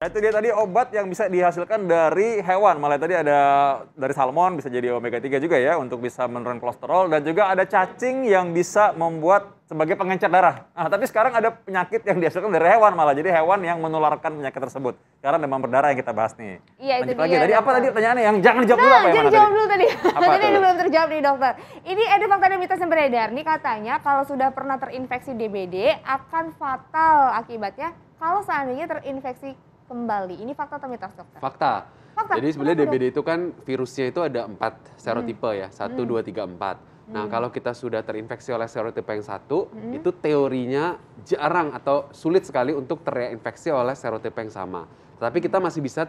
Nah, itu dia tadi obat yang bisa dihasilkan dari hewan. Malah tadi ada dari salmon, bisa jadi omega 3 juga ya, untuk bisa menurunkan kolesterol. Dan juga ada cacing yang bisa membuat sebagai pengencer darah. Nah, tapi sekarang ada penyakit yang dihasilkan dari hewan malah. Jadi hewan yang menularkan penyakit tersebut. Sekarang demam berdarah yang kita bahas nih. Iya, itu Lanjut lagi, dia, tadi apa dokter. tadi pertanyaannya? Yang jangan dijawab dulu apa yang jangan mana dijawab tadi? dulu tadi. Apa Tadi tuh? belum terjawab nih dokter. Ini ada fakta dan mitos yang beredar nih, katanya kalau sudah pernah terinfeksi DBD akan fatal akibatnya kalau seandainya terinfeksi kembali. Ini fakta atau mitos, dokter? Fakta. Fakta. Jadi sebenarnya Kenapa, DBD itu kan virusnya itu ada 4 serotipe ya, 1, 2, 3, 4. Nah, kalau kita sudah terinfeksi oleh serotipe yang satu, itu teorinya jarang atau sulit sekali untuk terinfeksi oleh serotipe yang sama. Tapi kita masih bisa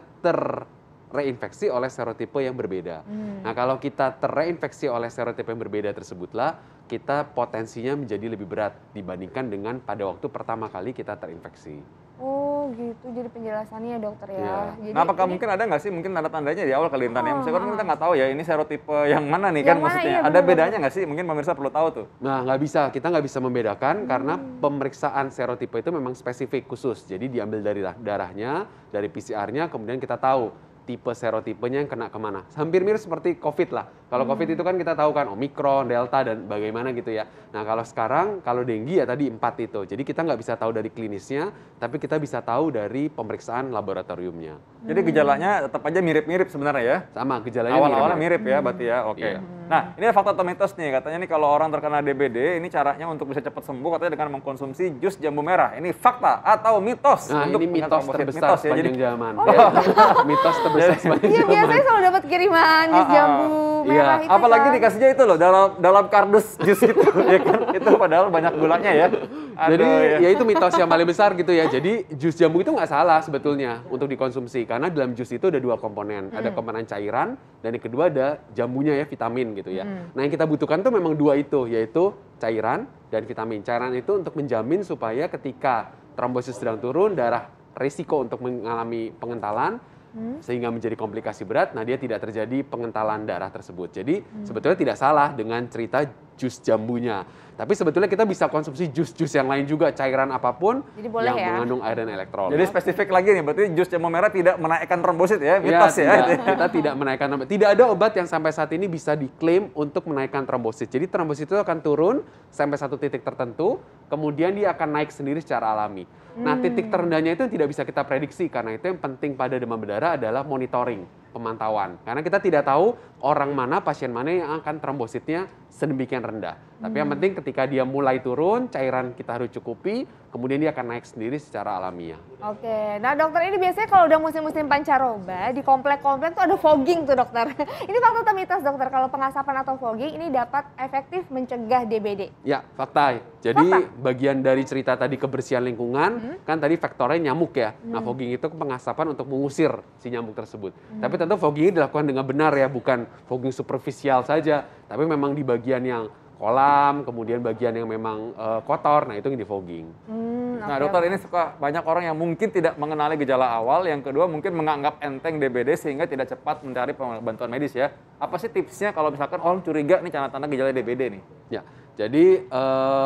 reinfeksi oleh serotipe yang berbeda. Nah, kalau kita terreinfeksi oleh serotipe yang berbeda tersebutlah, kita potensinya menjadi lebih berat dibandingkan dengan pada waktu pertama kali kita terinfeksi. Oh gitu, jadi penjelasannya ya dokter ya. Iya. Jadi Nah, apakah ini- mungkin ada nggak sih mungkin tanda-tandanya di awal kali Intan ya? Misalkan kita nggak tahu ya ini serotipe yang mana nih kan Yang mana, maksudnya. iya, Ada benar-benar. bedanya nggak sih? Mungkin pemirsa perlu tahu tuh. Nah, kita nggak bisa membedakan karena pemeriksaan serotipe itu memang spesifik khusus. Jadi diambil dari darahnya, dari PCR-nya, kemudian kita tahu tipe serotipenya yang kena kemana. Hampir mirip seperti COVID lah. Kalau COVID itu kan kita tahu kan Omikron, Delta, dan bagaimana gitu ya. Nah, kalau sekarang, kalau dengue ya tadi 4 itu. Jadi kita nggak bisa tahu dari klinisnya, tapi kita bisa tahu dari pemeriksaan laboratoriumnya. Jadi gejalanya tetap aja mirip-mirip sebenarnya ya. Sama, gejalanya Awal-awalnya mirip. mirip ya berarti ya, oke. Iya. Nah, ini ada fakta atau mitos nih, katanya nih kalau orang terkena DBD, ini caranya untuk bisa cepat sembuh katanya dengan mengkonsumsi jus jambu merah. Ini fakta atau mitos? Nah, untuk ini mitos mengatasi terbesar mitos ya, sepanjang jadi zaman. Mitos terbesar sepanjang Iya, zaman. biasanya selalu dapat kiriman jus jambu Iya, merah itu apalagi kan. dikasihnya itu loh dalam kardus jus gitu ya kan. Itu padahal banyak gulanya ya. Jadi Aduh, ya itu mitos yang paling besar gitu ya. Jadi jus jambu itu nggak salah sebetulnya untuk dikonsumsi karena dalam jus itu ada 2 komponen, ada komponen cairan dan yang kedua ada jambunya ya, vitamin gitu ya. Nah, yang kita butuhkan tuh memang 2 itu, yaitu cairan dan vitamin. Cairan itu untuk menjamin supaya ketika trombosit sedang turun, darah risiko untuk mengalami pengentalan sehingga menjadi komplikasi berat, nah dia tidak terjadi pengentalan darah tersebut. Jadi sebetulnya tidak salah dengan cerita jus jambunya. Tapi sebetulnya kita bisa konsumsi jus-jus yang lain juga, cairan apapun Jadi boleh yang ya? mengandung air dan elektrolit. Jadi spesifik lagi nih, berarti jus jambu merah tidak menaikkan trombosit ya, mitos ya. Kita tidak menaikkan trombosit. Tidak ada obat yang sampai saat ini bisa diklaim untuk menaikkan trombosit. Jadi trombosit itu akan turun sampai satu titik tertentu, kemudian dia akan naik sendiri secara alami. Nah, titik terendahnya itu tidak bisa kita prediksi, karena itu yang penting pada demam berdarah adalah monitoring, pemantauan. Karena kita tidak tahu orang mana, pasien mana yang akan trombositnya sedemikian rendah. Tapi yang penting ketika dia mulai turun, cairan kita harus cukupi, kemudian dia akan naik sendiri secara alamiah. Oke, nah dokter ini biasanya kalau udah musim-musim pancaroba di komplek-komplek tuh ada fogging tuh dokter. Ini fakta atau mitos dokter kalau pengasapan atau fogging ini dapat efektif mencegah DBD? Ya, fakta. Jadi bagian dari cerita tadi kebersihan lingkungan, kan tadi faktornya nyamuk ya. Nah, fogging itu pengasapan untuk mengusir si nyamuk tersebut. Tapi tentu fogging ini dilakukan dengan benar ya, bukan fogging superficial saja, tapi memang di bagian yang kolam, kemudian bagian yang memang kotor, nah itu yang di fogging. Nah, dokter, ini suka banyak orang yang mungkin tidak mengenali gejala awal, yang kedua mungkin menganggap enteng DBD sehingga tidak cepat mencari bantuan medis ya. Apa sih tipsnya kalau misalkan orang curiga nih tanda-tanda gejala DBD nih? Ya, jadi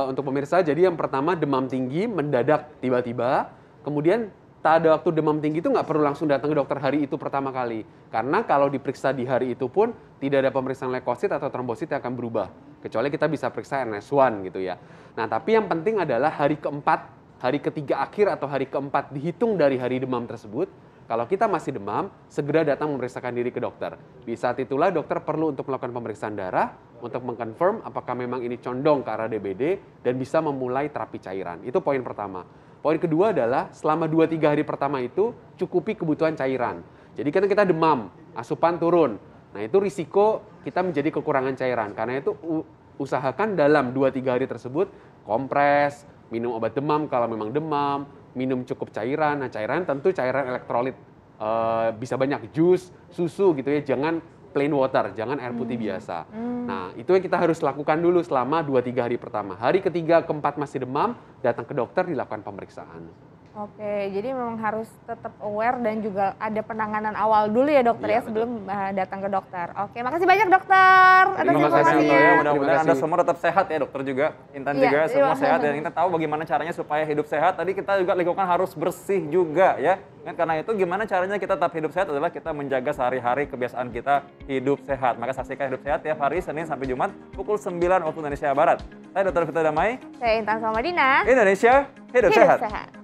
untuk pemirsa, jadi yang pertama demam tinggi mendadak tiba-tiba, kemudian pada waktu demam tinggi itu nggak perlu langsung datang ke dokter hari itu pertama kali. Karena kalau diperiksa di hari itu pun tidak ada pemeriksaan leukosit atau trombosit yang akan berubah. Kecuali kita bisa periksa NS1 gitu ya. Nah, tapi yang penting adalah hari keempat, hari ketiga akhir atau hari keempat dihitung dari hari demam tersebut. Kalau kita masih demam, segera datang memeriksakan diri ke dokter. Di saat itulah dokter perlu untuk melakukan pemeriksaan darah untuk mengkonfirm apakah memang ini condong ke arah DBD dan bisa memulai terapi cairan. Itu poin pertama. Poin kedua adalah selama 2-3 hari pertama itu cukupi kebutuhan cairan. Jadi kan kita demam, asupan turun. Nah, itu risiko kita menjadi kekurangan cairan. Karena itu usahakan dalam 2-3 hari tersebut kompres, minum obat demam kalau memang demam, minum cukup cairan. Nah, cairan tentu cairan elektrolit, bisa banyak jus, susu gitu ya, jangan plain water, jangan air putih biasa. Nah, itu yang kita harus lakukan dulu selama 2-3 hari pertama. Hari ketiga, keempat masih demam, datang ke dokter, dilakukan pemeriksaan. Oke, jadi memang harus tetap aware dan juga ada penanganan awal dulu ya dokter Iya, ya sebelum datang ke dokter. Oke, makasih banyak dokter atas Terima kasih informasinya. Contoh ya, Terima mudah-mudahan Anda kasih. semua tetap sehat ya dokter juga, Intan Iya, juga semua iya. sehat dan kita tahu bagaimana caranya supaya hidup sehat. Tadi kita juga lingkungan harus bersih juga ya. Kan karena itu gimana caranya kita tetap hidup sehat adalah kita menjaga sehari-hari kebiasaan kita hidup sehat. Maka saksikan Hidup Sehat tiap hari Senin sampai Jumat pukul 9 waktu Indonesia Barat. Saya Dr. Vita Damai, Saya Intan Salmadina. Indonesia hidup sehat. Sehat.